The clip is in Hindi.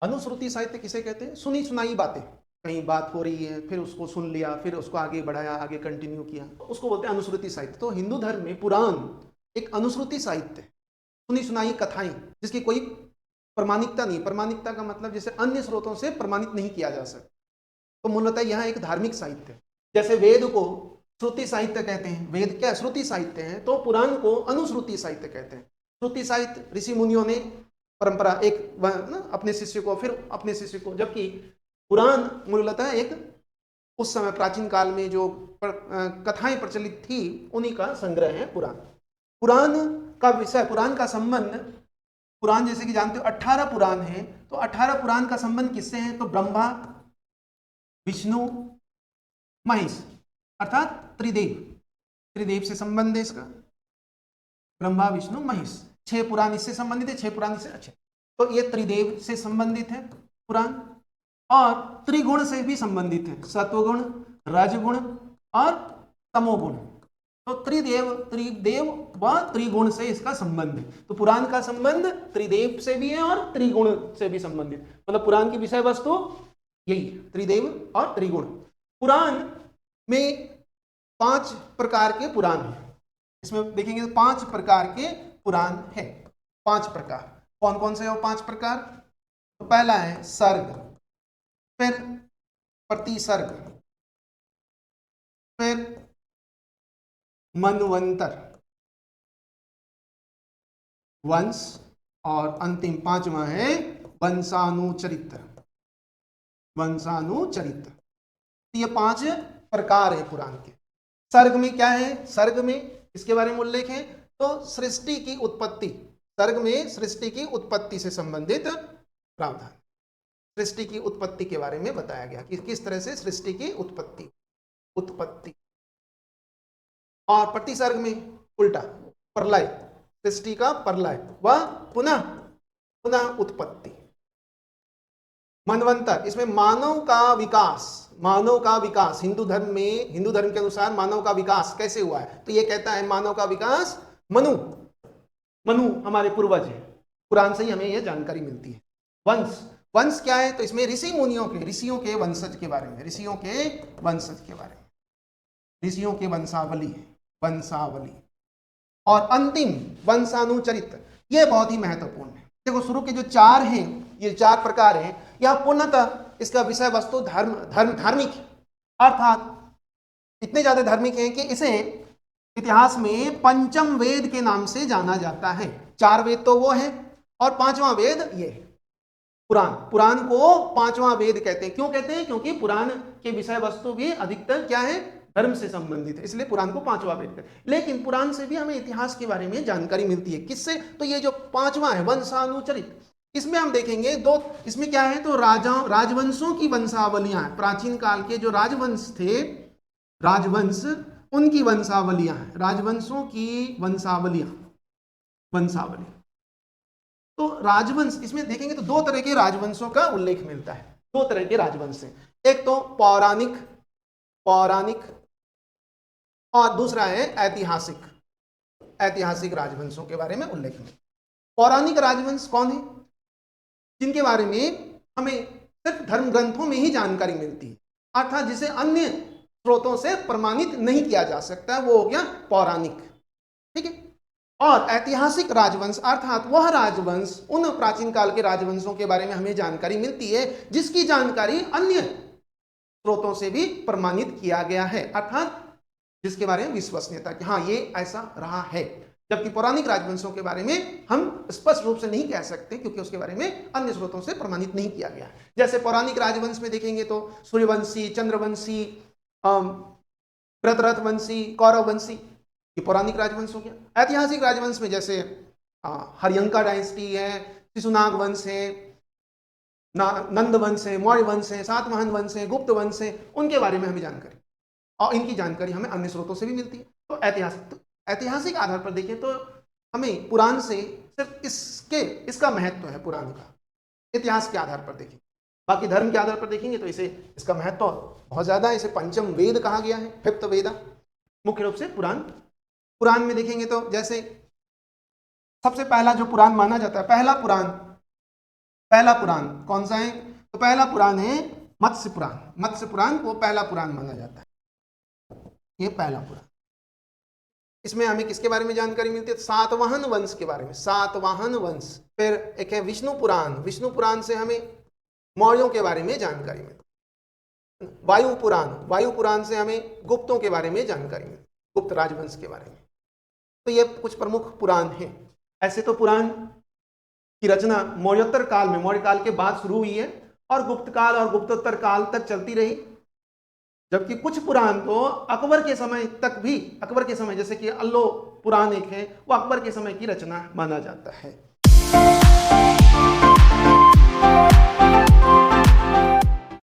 अनुश्रुति साहित्य किसे कहते हैं? सुनी सुनाई बातें, कहीं बात हो रही है, फिर उसको सुन लिया, फिर उसको आगे बढ़ाया, आगे कंटिन्यू किया, तो उसको बोलते हैं अनुश्रुति साहित्य। तो हिंदू धर्म में पुराण एक अनुश्रुति साहित्य है, सुनी सुनाई कथाएं जिसकी कोई प्रमाणिकता नहीं। प्रमाणिकता का मतलब जैसे अन्य स्रोतों से प्रमाणित नहीं किया जा सकता, तो मूलतः यह एक धार्मिक साहित्य है। जैसे वेद को श्रुति साहित्य कहते हैं, वेद क्या श्रुति साहित्य है, तो पुराण को अनुश्रुति साहित्य कहते हैं। श्रुति साहित्य ऋषि मुनियों ने परंपरा एक अपने शिष्य को, फिर अपने शिष्य को, जबकि पुराण मूलतः एक उस समय प्राचीन काल में जो कथाएं प्रचलित थी उन्हीं का संग्रह है पुराण। पुराण का विषय, पुराण का संबंध, पुराण जैसे कि जानते हो 18 पुराण है, तो 18 पुराण का संबंध किससे है? तो ब्रह्मा, विष्णु, महेश, अर्थात त्रिदेव, त्रिदेव से संबंध है इसका। ब्रह्मा, विष्णु, महेश, 6 पुराण इससे संबंधित है, 6 पुराण इससे अच्छे, तो ये त्रिदेव से संबंधित है पुराण। और त्रिगुण से भी संबंधित है, सत्वगुण, रजगुण और तमोगुण। तो त्रिदेव, त्रिदेव व त्रिगुण से इसका संबंध है। तो पुराण का संबंध त्रिदेव से भी है और त्रिगुण से भी संबंधित, मतलब पुराण की विषय वस्तु यही है, त्रिदेव और त्रिगुण। पुराण में 5 प्रकार के पुराण हैं। इसमें देखेंगे तो 5 प्रकार के पुराण है। 5 प्रकार कौन कौन से हैं? 5 प्रकार, तो पहला है सर्ग, फिर प्रतिसर्ग, फिर मनवंतर, वंश, और अंतिम 5वां है वंशानुचरित्र। वंशानुचरित्र, ये 5 प्रकार है पुराण के। सर्ग में क्या है? सर्ग में इसके बारे में उल्लेख है, तो सृष्टि की उत्पत्ति, सर्ग में सृष्टि की उत्पत्ति से संबंधित प्रावधान, सृष्टि की उत्पत्ति के बारे में बताया गया कि किस तरह से सृष्टि की उत्पत्ति। और प्रतिसर्ग में उल्टा, प्रलय, सृष्टि का प्रलय व पुनः उत्पत्ति। मनवंतर, इसमें मानव का विकास, हिंदू धर्म में, हिंदू धर्म के अनुसार मानव का विकास कैसे हुआ है, तो ये कहता है मानव का विकास मनु हमारे पूर्वज है। पुराण से ही हमें यह जानकारी मिलती है। वंश क्या है? तो इसमें ऋषि मुनियों के, ऋषियों के वंशज के बारे में, ऋषियों के वंशावली। और अंतिम वंशानुचरित्र, यह बहुत ही महत्वपूर्ण है। देखो शुरू के जो 4 हैं, ये 4 प्रकार हैं, यह पूर्णतः इसका विषय वस्तु धार्मिक है, अर्थात इतने ज्यादा धार्मिक है कि इसे इतिहास में पंचम वेद के नाम से जाना जाता है। 4 वेद तो वो है, और 5वां वेद ये है पुराण को 5वां वेद कहते हैं। क्यों कहते हैं? क्योंकि पुराण के विषय वस्तु भी अधिकतर क्या है? धर्म से संबंधित है, इसलिए पुराण को 5वां वेद कहते हैं। लेकिन पुराण से भी हमें इतिहास के बारे में जानकारी मिलती है। किससे? तो ये जो 5वां है वंशानुचरित, इसमें हम देखेंगे 2, इसमें क्या है? तो राजवंशों की वंशावलियां, प्राचीन काल के जो राजवंश थे, राजवंश, उनकी वंशावलियां हैं, राजवंशों की वंशावली। तो राजवंश, इसमें देखेंगे तो 2 तरह के राजवंशों का उल्लेख मिलता है। 2 तरह के राजवंश हैं, एक तो पौराणिक और दूसरा है ऐतिहासिक राजवंशों के बारे में उल्लेख मिलता है। पौराणिक राजवंश कौन है? जिनके बारे में हमें सिर्फ धर्म ग्रंथों में ही जानकारी मिलती है, अर्थात जिसे अन्य स्रोतों से प्रमाणित नहीं किया जा सकता, वो हो गया पौराणिक। ठीक है। और ऐतिहासिक राजवंश, अर्थात वह राजवंश, उन प्राचीन काल के राजवंशों के बारे में हमें जानकारी मिलती है जिसकी जानकारी अन्य स्रोतों से भी प्रमाणित किया गया है, अर्थात जिसके बारे में विश्वसनीयता कि हाँ ये ऐसा रहा है। जबकि पौराणिक राजवंशों के बारे में हम स्पष्ट रूप से नहीं कह सकते, क्योंकि उसके बारे में अन्य स्रोतों से प्रमाणित नहीं किया गया। जैसे पौराणिक राजवंश में देखेंगे तो सूर्यवंशी, चंद्रवंशी, व्रतरथवंशी, कौरववंशी, ये पौराणिक राजवंश हो गया। ऐतिहासिक राजवंश में जैसे हरियंका डायनेस्टी है, शिशुनाग वंश है, नंद वंश है, मौर्य वंश है, सातवाहन वंश है, गुप्त वंश है, उनके बारे में हमें जानकारी, और इनकी जानकारी हमें अन्य स्रोतों से भी मिलती है। तो ऐतिहासिक आधार पर देखें तो हमें पुराण से सिर्फ इसका महत्व है पुराण का। इतिहास के आधार पर देखें, बाकी धर्म के आधार पर देखेंगे तो इसका महत्व बहुत ज्यादा है। इसे पंचम वेद कहा गया है, 5th वेद। मुख्य रूप से पुराण में देखेंगे तो जैसे सबसे पहला जो पुराण माना जाता है, पहला पुराण पहला पुराण कौन सा है? तो पहला पुराण है मत्स्य पुराण। मत्स्य पुराण को पहला पुराण माना जाता है। ये पहला पुराण। इसमें हमें किसके बारे में जानकारी मिलती है? सातवाहन वंश के बारे में। सातवाहन वंश। फिर एक है विष्णु पुराण। विष्णु पुराण से हमें मौर्यों के बारे में जानकारी मिलती है। वायु पुराण। वायु पुराण से हमें गुप्तों के बारे में जानकारी मिलती है, गुप्त राजवंश के बारे में। तो ये कुछ प्रमुख पुराण हैं। ऐसे तो पुराण की रचना मौर्योत्तर काल में, मौर्य काल के बाद शुरू हुई है और गुप्त काल और गुप्तोत्तर काल तक चलती रही। जबकि कुछ पुराण तो अकबर के समय तक भी, अकबर के समय, जैसे कि अल्लो पुराण एक है, वो अकबर के समय की रचना माना जाता है।